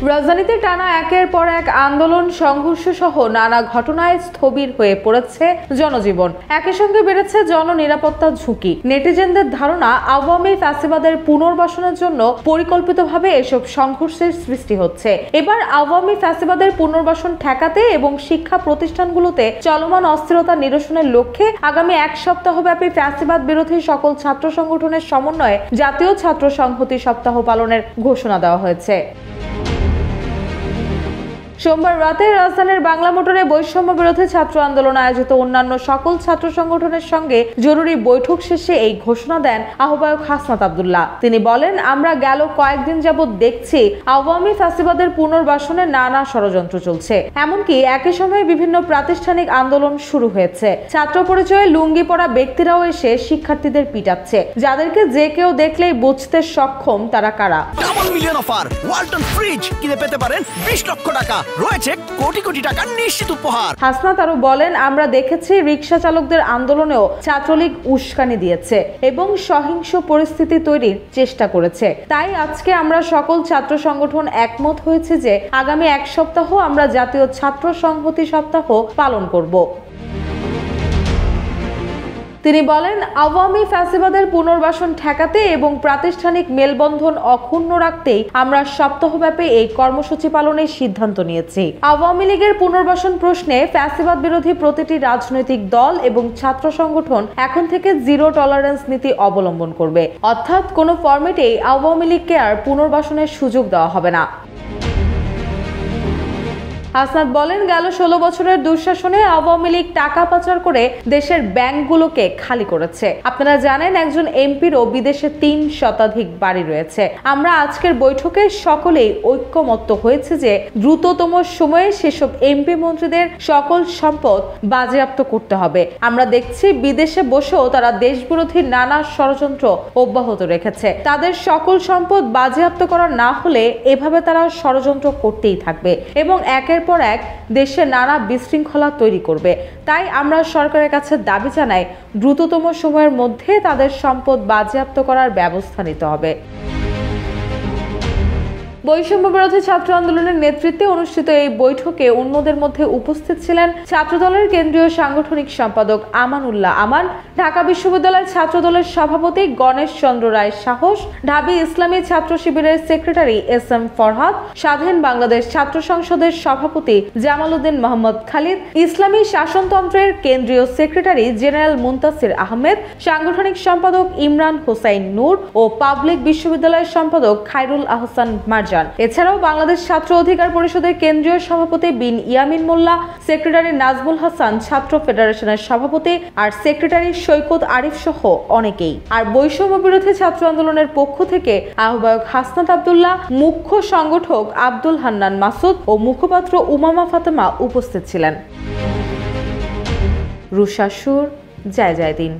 রাজধানীতে টানা একের পর এক আন্দোলন সংঘর্ষ সহ নানা ঘটনায় স্থবির হয়ে পড়েছে জনজীবন। একই সঙ্গে বেড়েছে জননিরাপত্তা ঝুঁকি। নেটিজেনদের ধারণা আওয়ামী ফ্যাসিবাদের পুনর্বাসনের জন্য পরিকল্পিতভাবে এসব সংঘর্ষের সৃষ্টি হচ্ছে। এবার আওয়ামী ফ্যাসিবাদের পুনর্বাসন ঠেকাতে এবং শিক্ষা প্রতিষ্ঠানগুলোতে চলমান অস্থিরতা নিরসনের লক্ষ্যে আগামী এক সপ্তাহব্যাপী ফ্যাসিবাদ বিরোধী সকল ছাত্র সংগঠনের সমন্বয়ে জাতীয় ছাত্র সংহতি সপ্তাহ পালনের ঘোষণা দেওয়া হয়েছে। সোমবার রাতে রাজধানীর বাংলা মোটরে বৈষম্য বিরোধী ছাত্র আন্দোলন আয়োজিত অন্যান্য সকল ছাত্র সংগঠনের সঙ্গে জরুরি বৈঠক শেষে এই ঘোষণা দেন আহ্বায়ক হাসনাত আব্দুল্লাহ। তিনি বলেন, আমরা গেল কয়েকদিন যাবৎ দেখছি আওয়ামী ফ্যাসিবাদের পুনর্বাসনে নানা ষড়যন্ত্র চলছে। এমনকি একই সময়ে বিভিন্ন প্রাতিষ্ঠানিক আন্দোলন শুরু হয়েছে। ছাত্র পরিচয়ে লুঙ্গি পরা ব্যক্তিরাও এসে শিক্ষার্থীদের পিটাচ্ছে, যাদেরকে যে কেউ দেখলেই বুঝতে সক্ষম তারা কারা। Double million offer, Walton fridge কিনে পেতে পারেন 20 লক্ষ টাকা, রয়েছে কোটি কোটি টাকার নিশ্চিত উপহার। হাসনাত আরো বলেন, আমরা দেখেছি রিকশা চালকদের আন্দোলনেও ছাত্রলীগ উস্কানি দিয়েছে এবং সহিংস পরিস্থিতি তৈরির চেষ্টা করেছে। তাই আজকে আমরা সকল ছাত্র সংগঠন একমত হয়েছে যে আগামী এক সপ্তাহ আমরা জাতীয় ছাত্র সংহতি সপ্তাহ পালন করব। তিনি বলেন, আওয়ামী ফ্যাসিবাদের পুনর্বাসন ঠেকাতে এবং প্রাতিষ্ঠানিক মেলবন্ধন অক্ষুণ্ণ রাখতেই আমরা সপ্তাহব্যাপী এই কর্মসূচি পালনের সিদ্ধান্ত নিয়েছি। আওয়ামী লীগের পুনর্বাসন প্রশ্নে ফ্যাসিবাদ বিরোধী প্রতিটি রাজনৈতিক দল এবং ছাত্র সংগঠন এখন থেকে জিরো টলারেন্স নীতি অবলম্বন করবে, অর্থাৎ কোনো ফরম্যাটেই আওয়ামী লীগকে আর পুনর্বাসনের সুযোগ দেওয়া হবে না। হাসনাত বলেন, গেল 16 বছরের দুঃশাসনে আওয়ামী লীগ টাকা পাচার করে দেশের ব্যাংকগুলোকে খালি করেছে। আপনারা জানেন, একজন এমপিরও বিদেশে 3 শতাধিক বাড়ি রয়েছে। আমরা আজকের বৈঠকে সকলেই ঐক্যমত্য হয়েছে যে দ্রুততম সময়ে সেসব এমপি মন্ত্রীদের সকল সম্পদ বাজেয়াপ্ত করতে হবে। আমরা দেখছি বিদেশে বসেও তারা দেশবিরোধী নানা ষড়যন্ত্র অব্যাহত রেখেছে। তাদের সকল সম্পদ বাজেয়াপ্ত করা না হলে এভাবে তারা ষড়যন্ত্র করতেই থাকবে এবং একের পর এক দেশে নানা বিশৃঙ্খলা তৈরি করবে। তাই আমরা সরকারের কাছে দাবি জানাই, দ্রুততম সময়ের মধ্যে তাদের সম্পদ বাজেয়াপ্ত করার ব্যবস্থা নিতে হবে। বৈষম্য বিরোধী ছাত্র আন্দোলনের নেতৃত্বে অনুষ্ঠিত এই বৈঠকে অন্যদের মধ্যে উপস্থিত ছিলেন ছাত্রদলের কেন্দ্রীয় সাংগঠনিক সম্পাদক আমানুল্লাহ আমান, ঢাকা বিশ্ববিদ্যালয় ছাত্রদলের সভাপতি গণেশ চন্দ্র রায় সাহস, ঢাবি ইসলামী ছাত্র শিবিরের সেক্রেটারি SM ফরহাদ, স্বাধীন বাংলাদেশ ছাত্র সংসদের সভাপতি জামাল উদ্দিন মোহাম্মদ খালিদ, ইসলামী শাসনতন্ত্রের কেন্দ্রীয় সেক্রেটারি জেনারেল মুনতাসির আহমেদ, সাংগঠনিক সম্পাদক ইমরান হোসাইন নূর ও পাবলিক বিশ্ববিদ্যালয়ের সম্পাদক খায়রুল আহসান মার্জান। এছাড়াও বাংলাদেশ ছাত্র অধিকার পরিষদের কেন্দ্রীয় সভাপতি বিন ইয়ামিন মোল্লা, সেক্রেটারি নাজমুল হাসান, ছাত্র ফেডারেশনের সভাপতি আর সেক্রেটারি সৈকত আরিফ সহ অনেকেই। আর বৈষম্য বিরোধী ছাত্র আন্দোলনের পক্ষ থেকে আহ্বায়ক হাসনাত আব্দুল্লাহ, মুখ্য সংগঠক আব্দুল হান্নান মাসুদ ও মুখপাত্র উমামা ফাতেমা উপস্থিত ছিলেন। রুশা সুর, জয় জয় দিন।